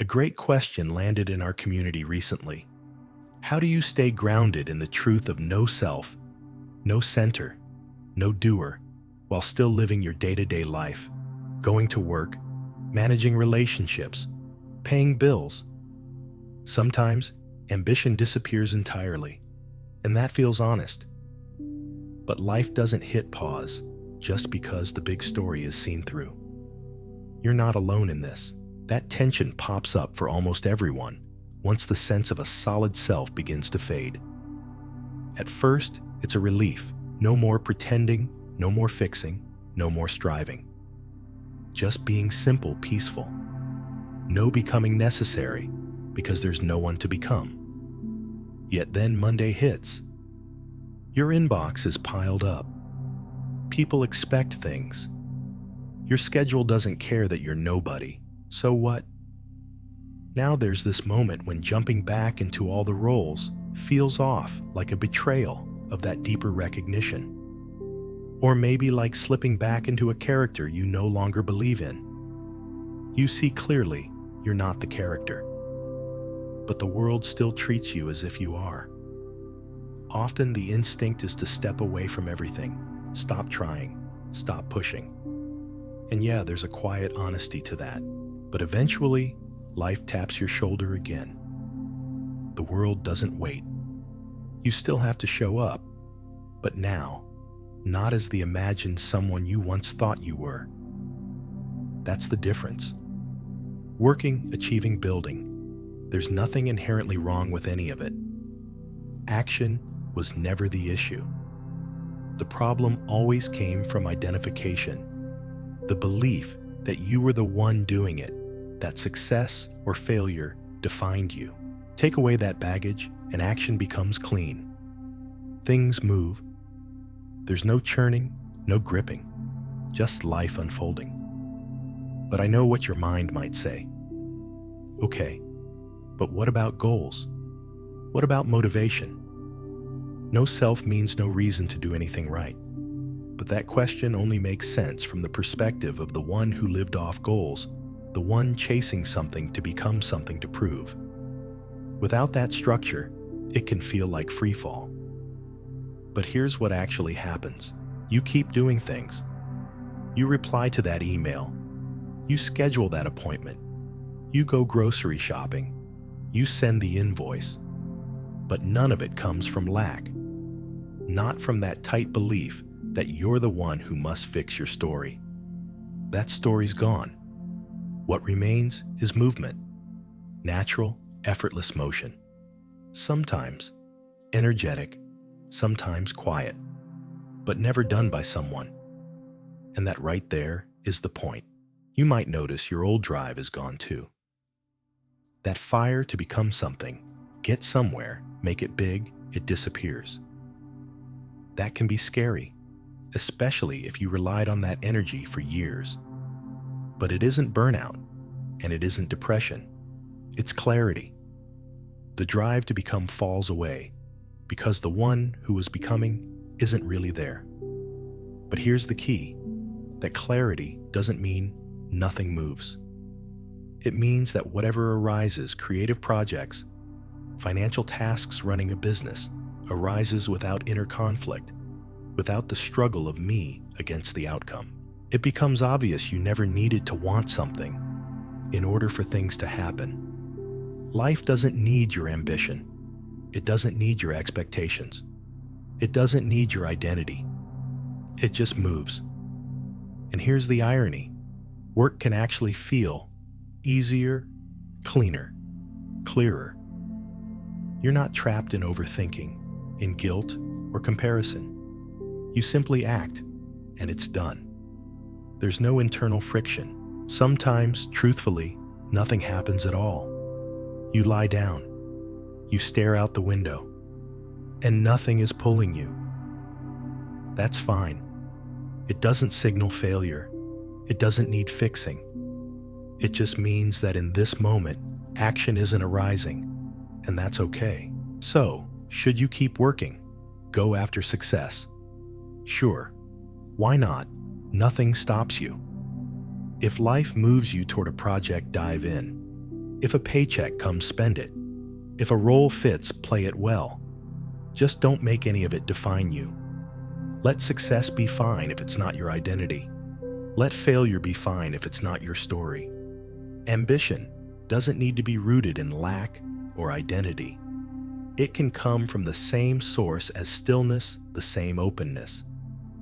A great question landed in our community recently. How do you stay grounded in the truth of no self, no center, no doer, while still living your day-to-day life, going to work, managing relationships, paying bills? Sometimes, ambition disappears entirely, and that feels honest. But life doesn't hit pause just because the big story is seen through. You're not alone in this. That tension pops up for almost everyone once the sense of a solid self begins to fade. At first, it's a relief. No more pretending, no more fixing, no more striving. Just being simple, peaceful. No becoming necessary because there's no one to become. Yet then Monday hits. Your inbox is piled up. People expect things. Your schedule doesn't care that you're nobody. So what? Now there's this moment when jumping back into all the roles feels off, like a betrayal of that deeper recognition. Or maybe like slipping back into a character you no longer believe in. You see clearly you're not the character, but the world still treats you as if you are. Often the instinct is to step away from everything, stop trying, stop pushing. And yeah, there's a quiet honesty to that, but eventually, life taps your shoulder again. The world doesn't wait. You still have to show up, but now, not as the imagined someone you once thought you were. That's the difference. Working, achieving, building. There's nothing inherently wrong with any of it. Action was never the issue. The problem always came from identification. The belief that you were the one doing it, that success or failure defined you. Take away that baggage and action becomes clean. Things move. There's no churning, no gripping, just life unfolding. But I know what your mind might say. Okay, but what about goals? What about motivation? No self means no reason to do anything right. But that question only makes sense from the perspective of the one who lived off goals, the one chasing something to become something to prove. Without that structure, it can feel like free fall. But here's what actually happens. You keep doing things. You reply to that email. You schedule that appointment. You go grocery shopping. You send the invoice. But none of it comes from lack. Not from that tight belief that you're the one who must fix your story. That story's gone. What remains is movement. Natural, effortless motion. Sometimes energetic, sometimes quiet, but never done by someone. And that right there is the point. You might notice your old drive is gone too. That fire to become something, get somewhere, make it big, it disappears. That can be scary, especially if you relied on that energy for years. But it isn't burnout, and it isn't depression. It's clarity. The drive to become falls away because the one who was becoming isn't really there. But here's the key. That clarity doesn't mean nothing moves. It means that whatever arises, creative projects, financial tasks, running a business, arises without inner conflict, without the struggle of me against the outcome. It becomes obvious you never needed to want something in order for things to happen. Life doesn't need your ambition. It doesn't need your expectations. It doesn't need your identity. It just moves. And here's the irony. Work can actually feel easier, cleaner, clearer. You're not trapped in overthinking, in guilt or comparison. You simply act, and it's done. There's no internal friction. Sometimes, truthfully, nothing happens at all. You lie down. You stare out the window, and nothing is pulling you. That's fine. It doesn't signal failure. It doesn't need fixing. It just means that in this moment, action isn't arising, and that's okay. So, should you keep working? Go after success? Sure. Why not? Nothing stops you. If life moves you toward a project, dive in. If a paycheck comes, spend it. If a role fits, play it well. Just don't make any of it define you. Let success be fine if it's not your identity. Let failure be fine if it's not your story. Ambition doesn't need to be rooted in lack or identity. It can come from the same source as stillness, the same openness.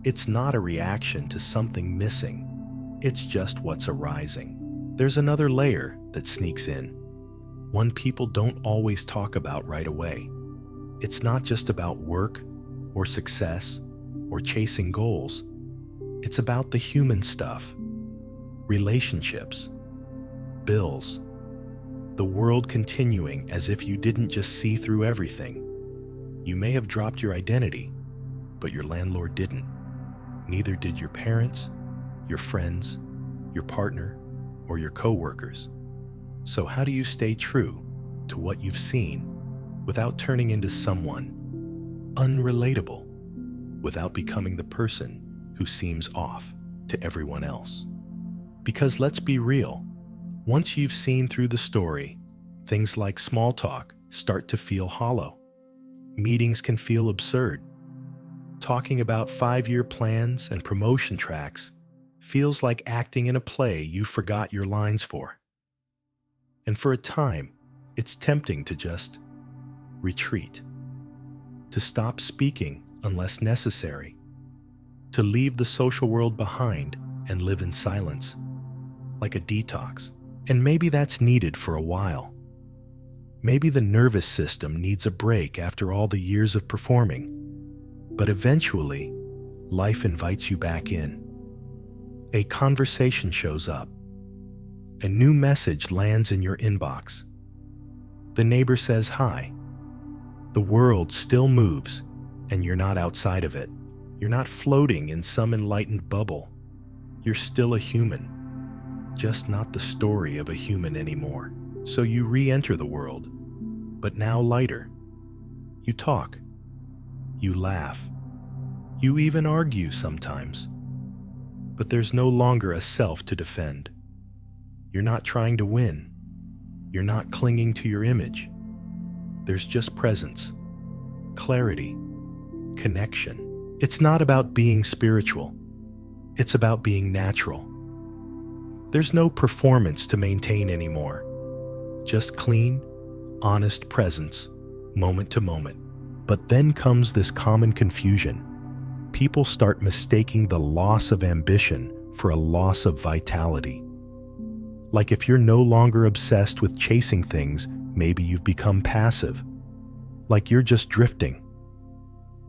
It's not a reaction to something missing. It's just what's arising. There's another layer that sneaks in, one people don't always talk about right away. It's not just about work or success or chasing goals. It's about the human stuff, relationships, bills, the world continuing as if you didn't just see through everything. You may have dropped your identity, but your landlord didn't. Neither did your parents, your friends, your partner, or your coworkers. So how do you stay true to what you've seen without turning into someone unrelatable, without becoming the person who seems off to everyone else? Because let's be real, once you've seen through the story, things like small talk start to feel hollow. Meetings can feel absurd. Talking about 5-year plans and promotion tracks feels like acting in a play you forgot your lines for. And for a time, it's tempting to just retreat, to stop speaking unless necessary, to leave the social world behind and live in silence, like a detox. And maybe that's needed for a while. Maybe the nervous system needs a break after all the years of performing. But eventually, life invites you back in. A conversation shows up. A new message lands in your inbox. The neighbor says hi. The world still moves, and you're not outside of it. You're not floating in some enlightened bubble. You're still a human, just not the story of a human anymore. So you re-enter the world, but now lighter. You talk. You laugh. You even argue sometimes. But there's no longer a self to defend. You're not trying to win. You're not clinging to your image. There's just presence, clarity, connection. It's not about being spiritual. It's about being natural. There's no performance to maintain anymore. Just clean, honest presence, moment to moment. But then comes this common confusion. People start mistaking the loss of ambition for a loss of vitality. Like if you're no longer obsessed with chasing things, maybe you've become passive. Like you're just drifting.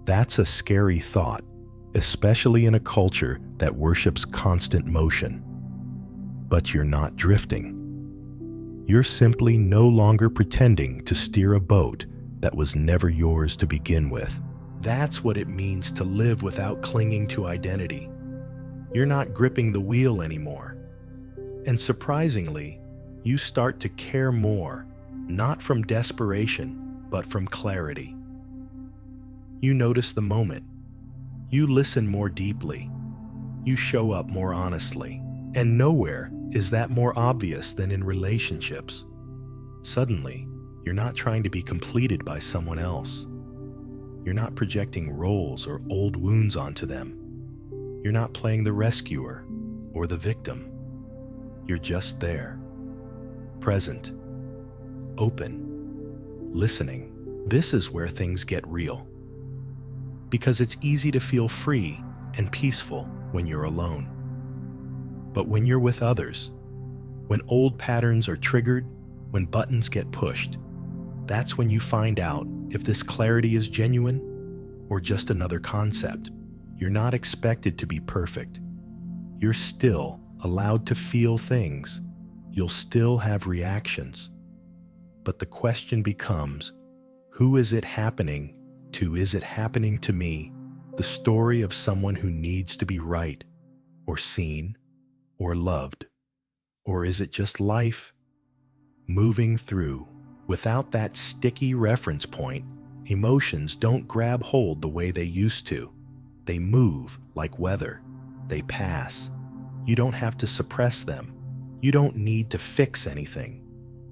That's a scary thought, especially in a culture that worships constant motion. But you're not drifting. You're simply no longer pretending to steer a boat that was never yours to begin with. That's what it means to live without clinging to identity. You're not gripping the wheel anymore. And surprisingly, you start to care more, not from desperation, but from clarity. You notice the moment. You listen more deeply. You show up more honestly. And nowhere is that more obvious than in relationships. Suddenly, you're not trying to be completed by someone else. You're not projecting roles or old wounds onto them. You're not playing the rescuer or the victim. You're just there, present, open, listening. This is where things get real. Because it's easy to feel free and peaceful when you're alone. But when you're with others, when old patterns are triggered, when buttons get pushed, that's when you find out if this clarity is genuine or just another concept. You're not expected to be perfect. You're still allowed to feel things. You'll still have reactions. But the question becomes, who is it happening to? Is it happening to me? The story of someone who needs to be right, or seen, or loved? Or is it just life moving through? Without that sticky reference point, emotions don't grab hold the way they used to. They move like weather. They pass. You don't have to suppress them. You don't need to fix anything.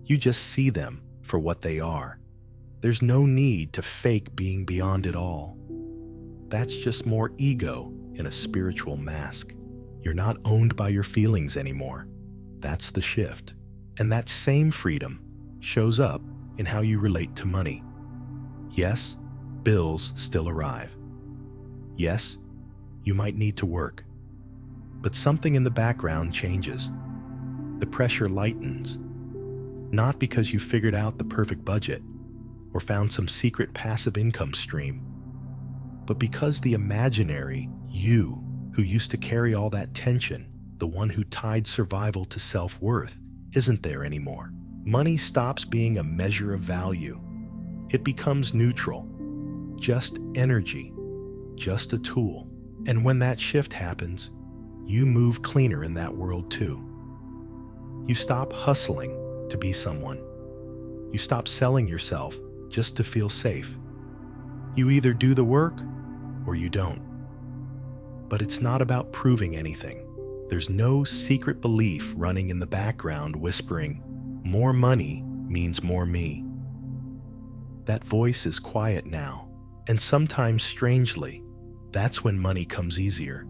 You just see them for what they are. There's no need to fake being beyond it all. That's just more ego in a spiritual mask. You're not owned by your feelings anymore. That's the shift. And that same freedom shows up in how you relate to money. Yes, bills still arrive. Yes, you might need to work. But something in the background changes. The pressure lightens. Not because you figured out the perfect budget or found some secret passive income stream, but because the imaginary you who used to carry all that tension, the one who tied survival to self-worth, isn't there anymore. Money stops being a measure of value. It becomes neutral, just energy, just a tool. And when that shift happens, you move cleaner in that world too. You stop hustling to be someone. You stop selling yourself just to feel safe. You either do the work or you don't. But it's not about proving anything. There's no secret belief running in the background whispering, "More money means more me." That voice is quiet now, and sometimes strangely, that's when money comes easier.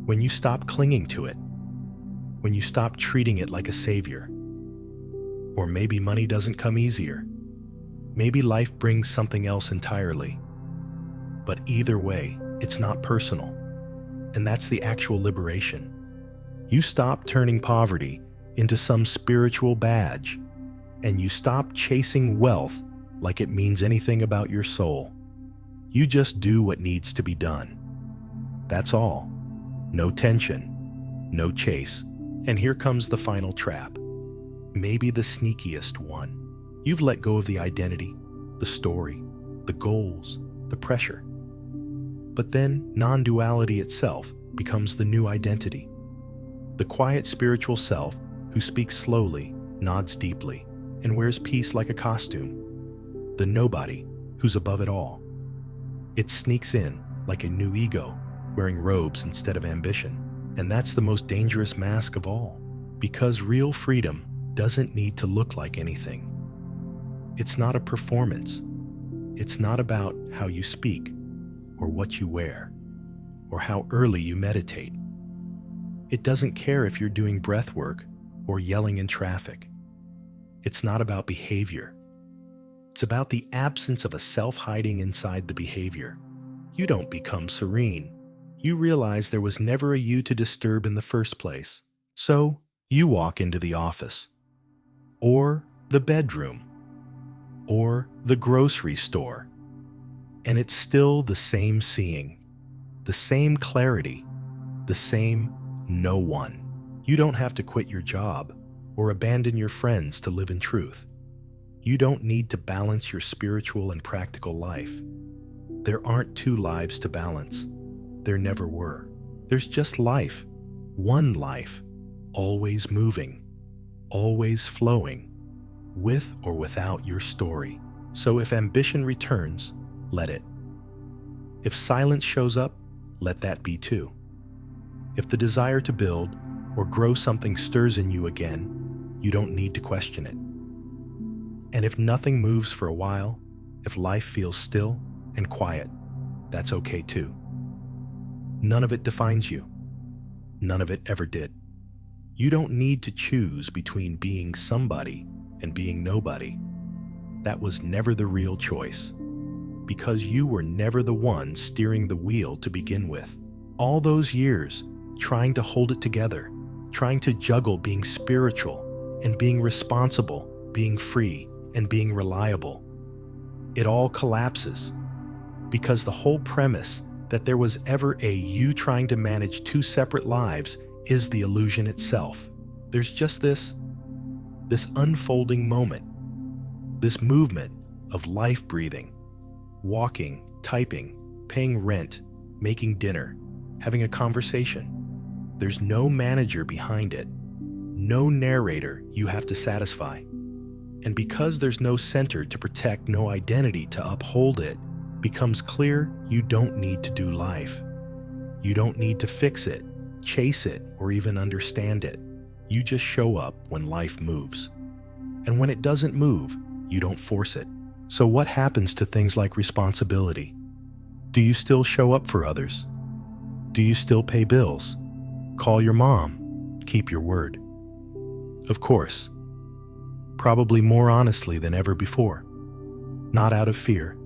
When you stop clinging to it. When you stop treating it like a savior. Or maybe money doesn't come easier. Maybe life brings something else entirely. But either way, it's not personal. And that's the actual liberation. You stop turning poverty into some spiritual badge, and you stop chasing wealth like it means anything about your soul. You just do what needs to be done. That's all. No tension, no chase. And here comes the final trap. Maybe the sneakiest one. You've let go of the identity, the story, the goals, the pressure. But then non-duality itself becomes the new identity. The quiet spiritual self who speaks slowly, nods deeply, and wears peace like a costume. The nobody who's above it all. It sneaks in like a new ego, wearing robes instead of ambition. And that's the most dangerous mask of all, because real freedom doesn't need to look like anything. It's not a performance. It's not about how you speak, or what you wear, or how early you meditate. It doesn't care if you're doing breath work or yelling in traffic. It's not about behavior. It's about the absence of a self hiding inside the behavior. You don't become serene. You realize there was never a you to disturb in the first place. So you walk into the office, or the bedroom, or the grocery store, and it's still the same seeing, the same clarity, the same no one. You don't have to quit your job or abandon your friends to live in truth. You don't need to balance your spiritual and practical life. There aren't two lives to balance. There never were. There's just life, one life, always moving, always flowing, with or without your story. So if ambition returns, let it. If silence shows up, let that be too. If the desire to build or grow something stirs in you again, you don't need to question it. And if nothing moves for a while, if life feels still and quiet, that's okay too. None of it defines you. None of it ever did. You don't need to choose between being somebody and being nobody. That was never the real choice, because you were never the one steering the wheel to begin with. All those years, trying to hold it together, trying to juggle being spiritual and being responsible, being free and being reliable. It all collapses, because the whole premise that there was ever a you trying to manage two separate lives is the illusion itself. There's just this unfolding moment, this movement of life breathing, walking, typing, paying rent, making dinner, having a conversation. There's no manager behind it, no narrator you have to satisfy. And because there's no center to protect, no identity to uphold it, becomes clear you don't need to do life. You don't need to fix it, chase it, or even understand it. You just show up when life moves. And when it doesn't move, you don't force it. So what happens to things like responsibility? Do you still show up for others? Do you still pay bills? Call your mom? Keep your word? Of course. Probably more honestly than ever before. Not out of fear,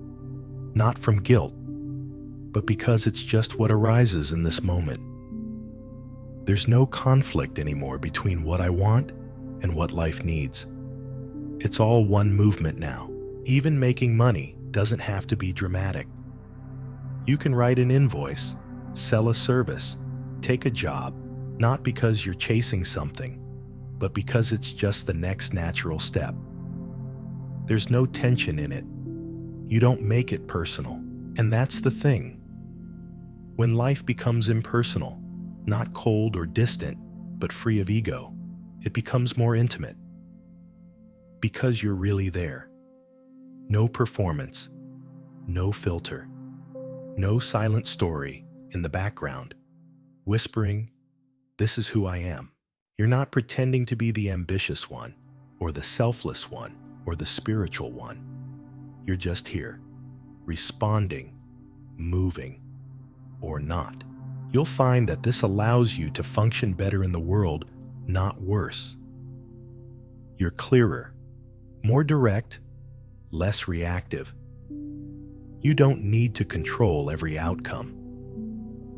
not from guilt, but because it's just what arises in this moment. There's no conflict anymore between what I want and what life needs. It's all one movement now. Even making money doesn't have to be dramatic. You can write an invoice, sell a service, take a job, not because you're chasing something, but because it's just the next natural step. There's no tension in it. You don't make it personal. And that's the thing. When life becomes impersonal, not cold or distant, but free of ego, it becomes more intimate. Because you're really there. No performance, no filter, no silent story in the background, whispering, "This is who I am." You're not pretending to be the ambitious one, or the selfless one, or the spiritual one. You're just here, responding, moving, or not. You'll find that this allows you to function better in the world, not worse. You're clearer, more direct, less reactive. You don't need to control every outcome.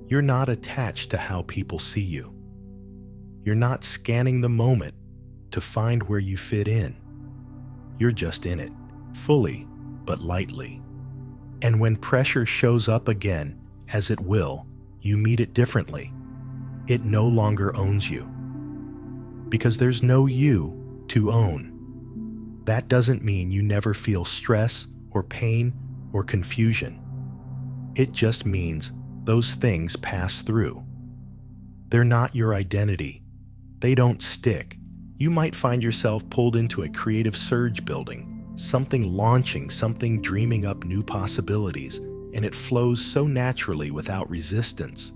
You're not attached to how people see you. You're not scanning the moment to find where you fit in. You're just in it, fully but lightly. And when pressure shows up again, as it will, you meet it differently. It no longer owns you. Because there's no you to own. That doesn't mean you never feel stress or pain or confusion. It just means those things pass through. They're not your identity. They don't stick. You might find yourself pulled into a creative surge building, something launching, something dreaming up new possibilities, and it flows so naturally without resistance.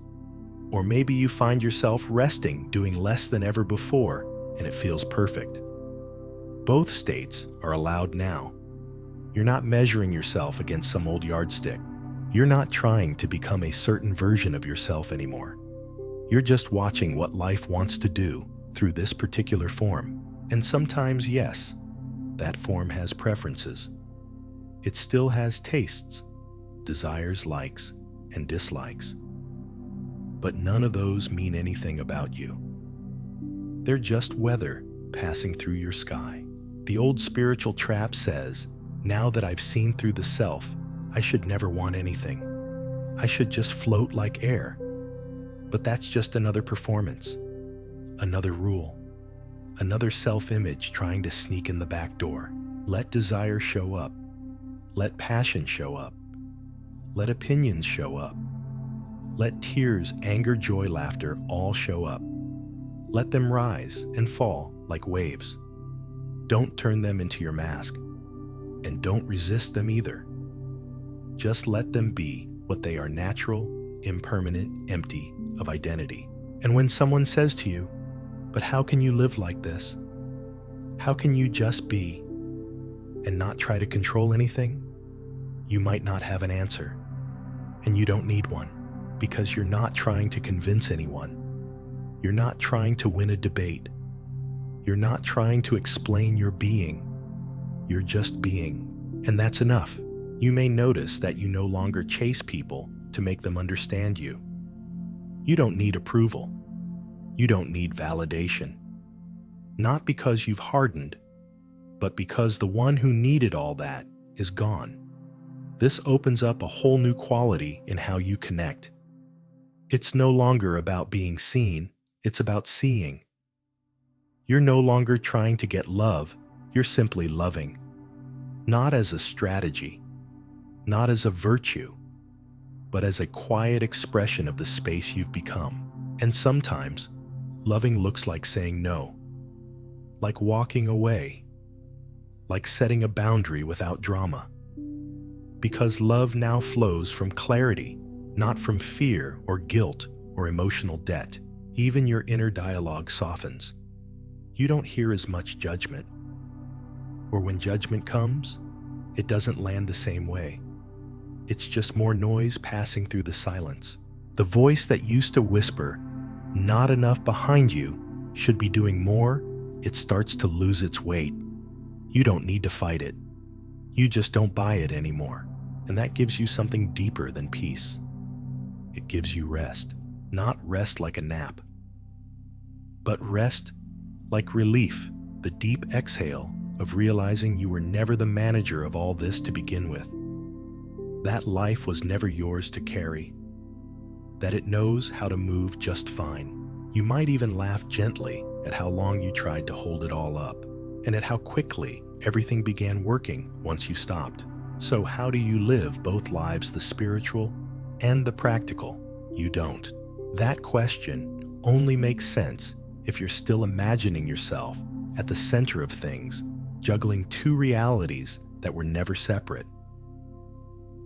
Or maybe you find yourself resting, doing less than ever before, and it feels perfect. Both states are allowed now. You're not measuring yourself against some old yardstick. You're not trying to become a certain version of yourself anymore. You're just watching what life wants to do through this particular form. And sometimes, yes, that form has preferences. It still has tastes, desires, likes, and dislikes. But none of those mean anything about you. They're just weather passing through your sky. The old spiritual trap says, now that I've seen through the self, I should never want anything. I should just float like air. But that's just another performance, another rule, another self-image trying to sneak in the back door. Let desire show up. Let passion show up. Let opinions show up. Let tears, anger, joy, laughter all show up. Let them rise and fall like waves. Don't turn them into your mask, and don't resist them either. Just let them be what they are: natural, impermanent, empty of identity. And when someone says to you, "But how can you live like this? How can you just be and not try to control anything?" You might not have an answer, and you don't need one, because you're not trying to convince anyone. You're not trying to win a debate. You're not trying to explain your being. You're just being, and that's enough. You may notice that you no longer chase people to make them understand you. You don't need approval. You don't need validation. Not because you've hardened, but because the one who needed all that is gone. This opens up a whole new quality in how you connect. It's no longer about being seen, it's about seeing. You're no longer trying to get love, you're simply loving. Not as a strategy, not as a virtue, but as a quiet expression of the space you've become. And sometimes, loving looks like saying no, like walking away, like setting a boundary without drama. Because love now flows from clarity, not from fear or guilt or emotional debt. Even your inner dialogue softens. You don't hear as much judgment. Or when judgment comes, it doesn't land the same way. It's just more noise passing through the silence. The voice that used to whisper, "Not enough behind you, should be doing more," it starts to lose its weight. You don't need to fight it. You just don't buy it anymore. And that gives you something deeper than peace. It gives you rest. Not rest like a nap, but rest like relief, the deep exhale of realizing you were never the manager of all this to begin with. That life was never yours to carry. That it knows how to move just fine. You might even laugh gently at how long you tried to hold it all up, and at how quickly everything began working once you stopped. So how do you live both lives, the spiritual and the practical? You don't. That question only makes sense if you're still imagining yourself at the center of things, juggling two realities that were never separate.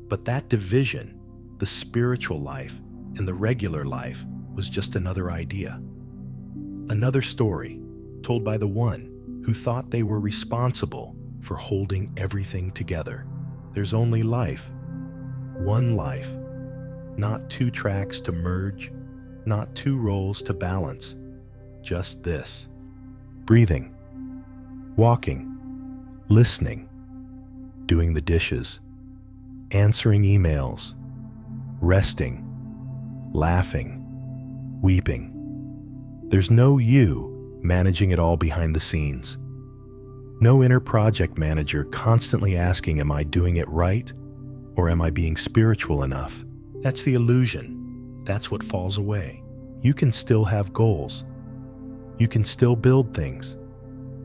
But that division, the spiritual life and the regular life, was just another idea. Another story told by the one who thought they were responsible for holding everything together. There's only life, one life, not two tracks to merge, not two roles to balance, just this. Breathing, walking, listening, doing the dishes, answering emails, resting, laughing, weeping. There's no you managing it all behind the scenes. No inner project manager constantly asking, am I doing it right? Or am I being spiritual enough? That's the illusion. That's what falls away. You can still have goals. You can still build things.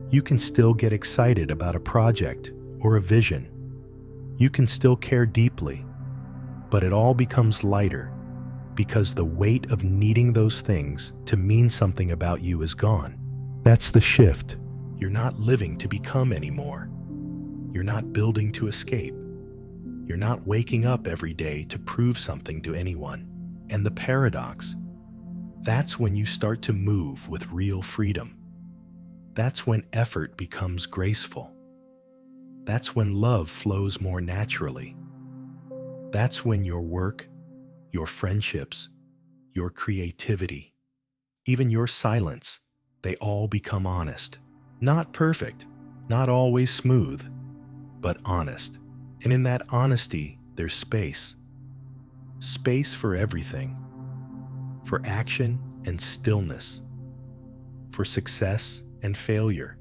You can still get excited about a project or a vision. You can still care deeply, but it all becomes lighter because the weight of needing those things to mean something about you is gone. That's the shift. You're not living to become anymore. You're not building to escape. You're not waking up every day to prove something to anyone. And the paradox, that's when you start to move with real freedom. That's when effort becomes graceful. That's when love flows more naturally. That's when your work, your friendships, your creativity, even your silence, they all become honest. Not perfect, not always smooth, but honest. And in that honesty, there's space. Space for everything. For action and stillness. For success and failure.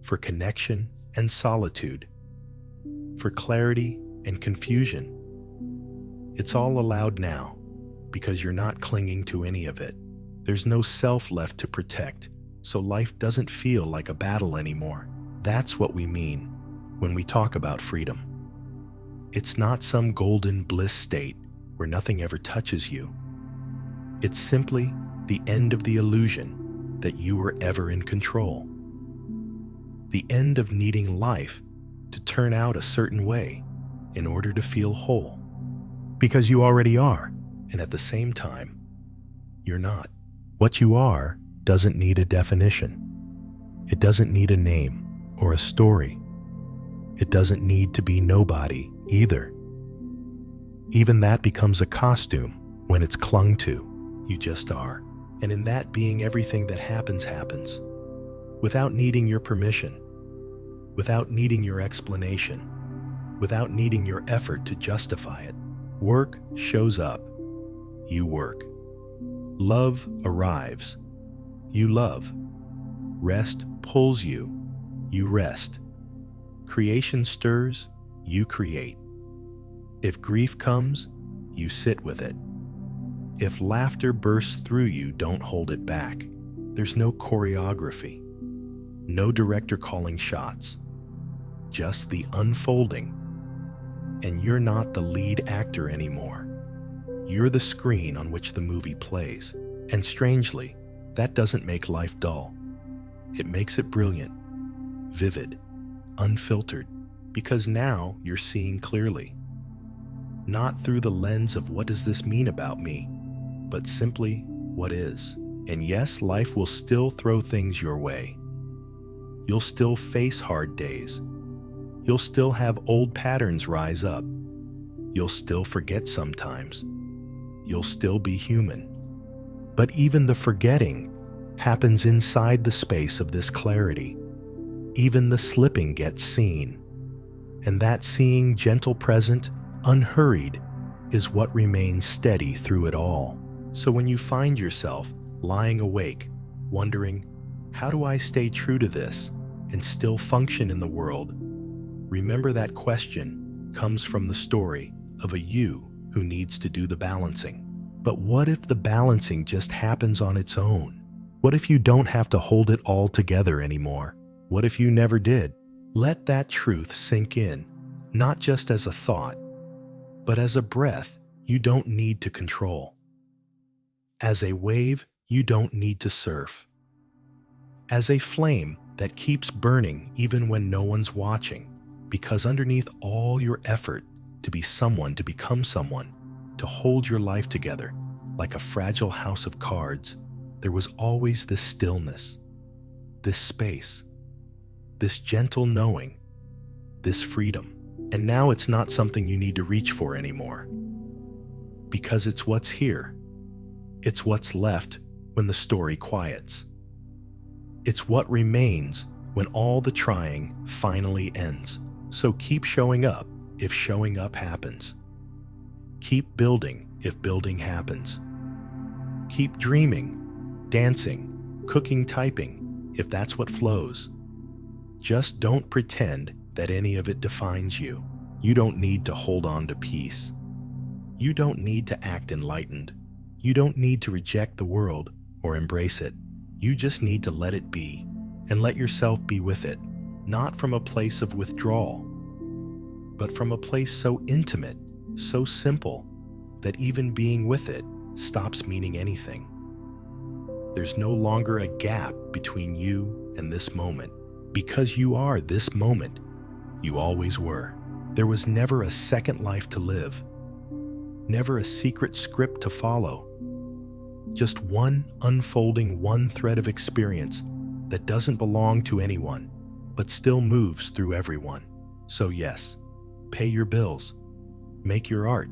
For connection and solitude. For clarity and confusion. It's all allowed now because you're not clinging to any of it. There's no self left to protect, so life doesn't feel like a battle anymore. That's what we mean when we talk about freedom. It's not some golden bliss state where nothing ever touches you. It's simply the end of the illusion that you were ever in control. The end of needing life to turn out a certain way in order to feel whole. Because you already are, and at the same time, you're not. What you are doesn't need a definition. It doesn't need a name or a story. It doesn't need to be nobody either. Even that becomes a costume when it's clung to. You just are. And in that being, everything that happens, happens. Without needing your permission. Without needing your explanation. Without needing your effort to justify it. Work shows up. You work. Love arrives. You love. Rest pulls you. You rest. Creation stirs. You create. If grief comes, you sit with it. If laughter bursts through you, don't hold it back. There's no choreography. No director calling shots. Just the unfolding. And you're not the lead actor anymore. You're the screen on which the movie plays. And strangely, that doesn't make life dull. It makes it brilliant, vivid, unfiltered, because now you're seeing clearly. Not through the lens of what does this mean about me, but simply what is. And yes, life will still throw things your way. You'll still face hard days. You'll still have old patterns rise up. You'll still forget sometimes. You'll still be human. But even the forgetting happens inside the space of this clarity. Even the slipping gets seen. And that seeing, gentle present, unhurried, is what remains steady through it all. So when you find yourself lying awake, wondering, how do I stay true to this and still function in the world? Remember that question comes from the story of a you who needs to do the balancing. But what if the balancing just happens on its own? What if you don't have to hold it all together anymore? What if you never did? Let that truth sink in, not just as a thought, but as a breath you don't need to control. As a wave you don't need to surf. As a flame that keeps burning even when no one's watching. Because underneath all your effort to be someone, to become someone, to hold your life together like a fragile house of cards, there was always this stillness, this space, this gentle knowing, this freedom. And now it's not something you need to reach for anymore. Because it's what's here. It's what's left when the story quiets. It's what remains when all the trying finally ends. So keep showing up if showing up happens. Keep building if building happens. Keep dreaming, dancing, cooking, typing, if that's what flows. Just don't pretend that any of it defines you. You don't need to hold on to peace. You don't need to act enlightened. You don't need to reject the world or embrace it. You just need to let it be and let yourself be with it. Not from a place of withdrawal, but from a place so intimate, so simple, that even being with it stops meaning anything. There's no longer a gap between you and this moment, because you are this moment. You always were. There was never a second life to live, never a secret script to follow, just one unfolding, one thread of experience that doesn't belong to anyone, but still moves through everyone. So yes, pay your bills, make your art,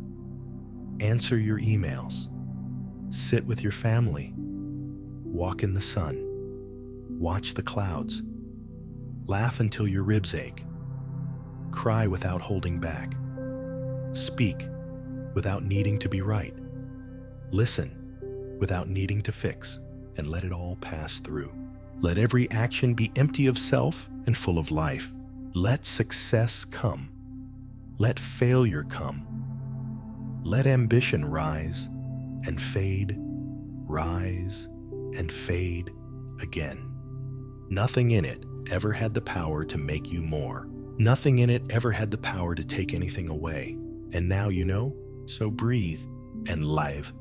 answer your emails, sit with your family, walk in the sun, watch the clouds, laugh until your ribs ache, cry without holding back, speak without needing to be right, listen without needing to fix, and let it all pass through. Let every action be empty of self and full of life. Let success come. Let failure come. Let ambition rise and fade, rise and fade again. Nothing in it ever had the power to make you more. Nothing in it ever had the power to take anything away. And now you know, so breathe and live.